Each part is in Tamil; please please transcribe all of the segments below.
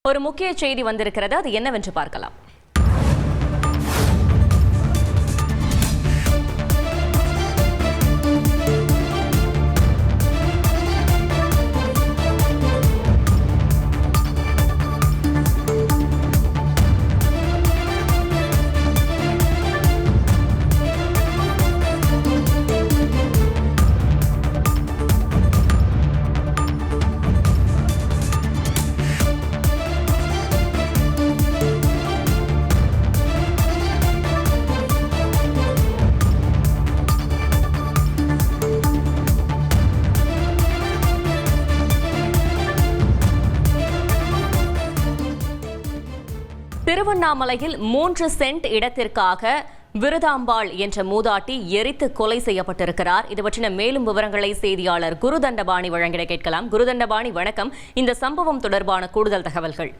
ஒரு முக்கிய செய்தி வந்திருக்கிறது. அது என்னவென்று பார்க்கலாம். திருவண்ணாமலையில் 3 சென்ட் இடத்திற்காக விருதாம்பாள் என்ற மூதாட்டி எரித்து கொலை செய்யப்பட்டிருக்கிறார். இது பற்றின மேலும் விவரங்களை செய்தியாளர் குருதண்டபாணி வழங்கிட கேட்கலாம். குருதண்டபாணி, வணக்கம். இந்த சம்பவம் தொடர்பான கூடுதல் தகவல்கள்.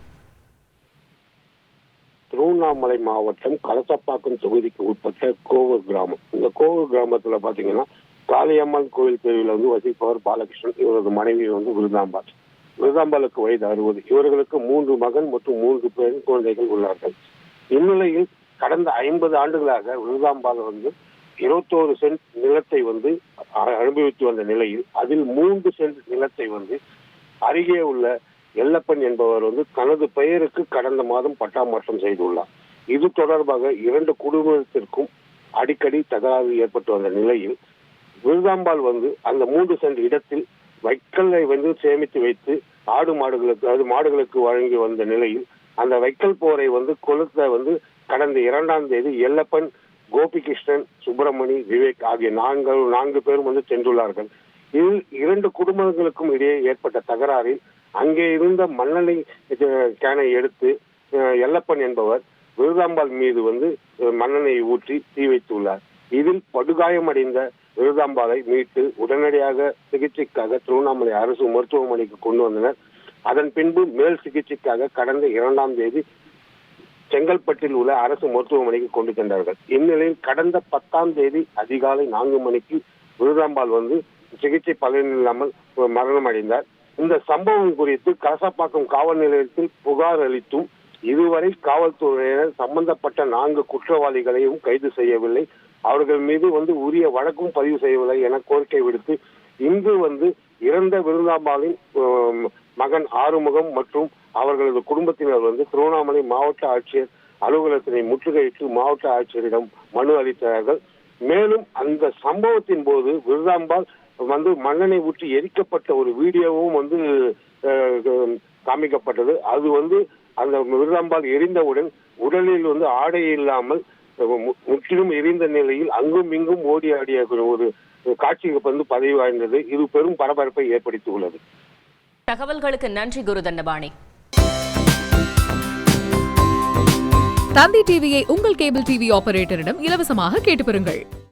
திருவண்ணாமலை மாவட்டம் கலசப்பாக்கம் தொகுதிக்கு உட்பட்ட கோவூர் கிராமம். இந்த கோவூர் கிராமத்துல பாத்தீங்கன்னா காளியம்மன் கோவில் பிரிவில் வசிப்பவர் பாலகிருஷ்ணன். இவரது மனைவி விருதாம்பாள். விருதாம்பாளுக்கு வயது 60. இவர்களுக்கு 3 மகன் மற்றும் 3 பெண் குழந்தைகள் உள்ளார்கள். இந்நிலையில் கடந்த 50 ஆண்டுகளாக விருதாம்பாள் 21 சென்ட் நிலத்தை அனுபவித்து வந்த நிலையில் அதில் 3 சென்ட் நிலத்தை அருகே உள்ள எல்லப்பன் என்பவர் தனது பெயருக்கு கடந்த மாதம் பட்டா மாற்றம் செய்துள்ளார். இது தொடர்பாக 2 குடும்பத்திற்கும் அடிக்கடி தகராறு ஏற்பட்டு வந்த நிலையில் விருதாம்பாள் அந்த 3 சென்ட் இடத்தில் வைக்கலை சேமித்து வைத்து மாடுகளுக்கு வழங்கி வந்த நிலையில் அந்த வைக்கல் போரை கொளுத்த கடந்த 2ஆம் தேதி எல்லப்பன், கோபிகிருஷ்ணன், சுப்பிரமணி, விவேக் ஆகிய 4 பேரும் சென்றுள்ளார்கள். இதில் 2 குடும்பங்களுக்கும் இடையே ஏற்பட்ட தகராறில் அங்கே இருந்த மண்ணெண்ணெய் கேனை எடுத்து எல்லப்பன் என்பவர் விருதாம்பாள் மீது மண்ணெண்ணெயை ஊற்றி தீ வைத்துள்ளார். இதில் படுகாயமடைந்த விருதாம்பாளை மீட்டு உடனடியாக சிகிச்சைக்காக திருவண்ணாமலை அரசு மருத்துவமனைக்கு கொண்டு வந்தனர். அதன் பின்பு மேல் சிகிச்சைக்காக கடந்த 2ஆம் தேதி செங்கல்பட்டில் உள்ள அரசு மருத்துவமனைக்கு கொண்டு சென்றார்கள். இந்நிலையில் கடந்த 10ஆம் தேதி அதிகாலை 4 மணிக்கு விருதாம்பாள் சிகிச்சை பலனில்லாமல் மரணம் அடைந்தார். இந்த சம்பவம் குறித்து கலசப்பாக்கம் காவல் நிலையத்தில் புகார் அளித்தும் இதுவரை காவல்துறையினர் சம்பந்தப்பட்ட 4 குற்றவாளிகளையும் கைது செய்யவில்லை. அவர்கள் மீது உரிய வழக்கும் பதிவு செய்யவில்லை என கோரிக்கை விடுத்து இங்கு இறந்த விருதாம்பாளின் மகன் ஆறுமுகம் மற்றும் அவர்களது குடும்பத்தினர் திருவண்ணாமலை மாவட்ட ஆட்சியர் அலுவலகத்தினை முற்றுகையிட்டு மாவட்ட ஆட்சியரிடம் மனு அளித்தார்கள். மேலும் அந்த சம்பவத்தின் போது விருதாம்பாள் மண்ணெண்ணெய் ஊற்றி எரிக்கப்பட்ட ஒரு வீடியோவும் காமிக்கப்பட்டது. அது அந்த விருதாம்பாள் எரிந்தவுடன் உடலில் ஆடை இல்லாமல் முற்றிலும் எரிந்த நிலையில் அங்கும் இங்கும் ஓடி ஆடிய ஒரு காட்சிக்கு பதிவாய்ந்தது. இது பெரும் பரபரப்பை ஏற்படுத்தியுள்ளது. தகவல்களுக்கு நன்றி குருதண்டபாணி. தந்தி டிவியை உங்கள் கேபிள் டிவி ஆபரேட்டரிடம் இலவசமாக கேட்டு பெறுங்கள்.